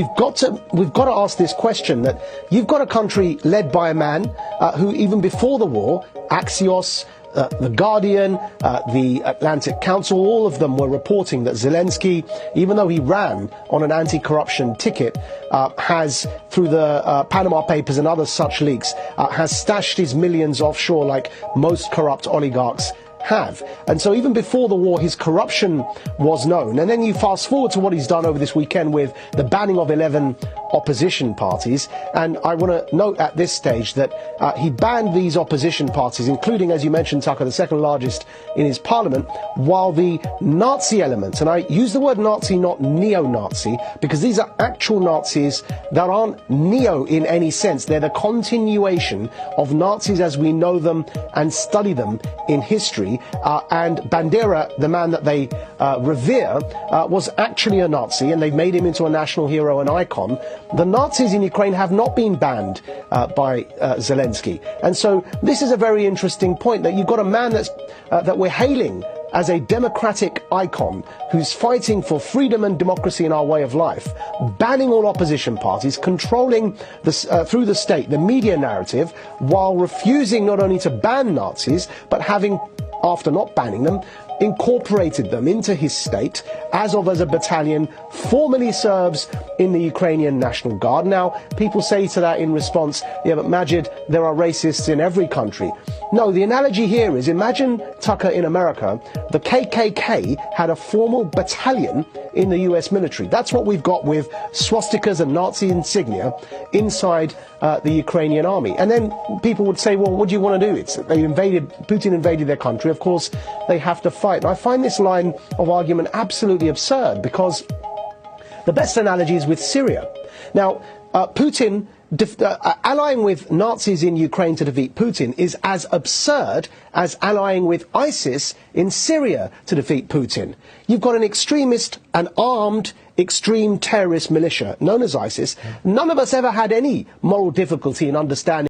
We've got to ask this question, that you've got a country led by a man who, even before the war, Axios, The Guardian, the Atlantic Council, all of them were reporting that Zelensky, even though he ran on an anti-corruption ticket, has, through the Panama Papers and other such leaks, has stashed his millions offshore like most corrupt oligarchs have. And so even before the war, his corruption was known. And then you fast forward to what he's done over this weekend with the banning of 11 opposition parties. And I want to note at this stage that he banned these opposition parties, including, as you mentioned, Tucker, the second largest in his parliament, while the Nazi elements, and I use the word Nazi, not neo-Nazi, because these are actual Nazis that aren't neo in any sense. They're the continuation of Nazis as we know them and study them in history. And Bandera, the man that they revere, was actually a Nazi, and they've made him into a national hero and icon. The Nazis in Ukraine have not been banned by Zelensky. And so this is a very interesting point, that you've got a man that we're hailing as a democratic icon who's fighting for freedom and democracy in our way of life, banning all opposition parties, controlling through the state the media narrative, while refusing not only to ban Nazis, but having, after not banning them, incorporated them into his state as a battalion, formally serves in the Ukrainian National Guard. Now, people say to that in response, yeah, but Majid, there are racists in every country. No, the analogy here is, imagine, Tucker, in America, the KKK had a formal battalion in the US military. That's what we've got with swastikas and Nazi insignia inside the Ukrainian army. And then people would say, well, what do you want to do? Putin invaded their country. Of course, they have to fight. And I find this line of argument absolutely absurd, because the best analogy is with Syria. Now, Putin allying with Nazis in Ukraine to defeat Putin is as absurd as allying with ISIS in Syria to defeat Putin. You've got an extremist, an armed, extreme terrorist militia known as ISIS. None of us ever had any moral difficulty in understanding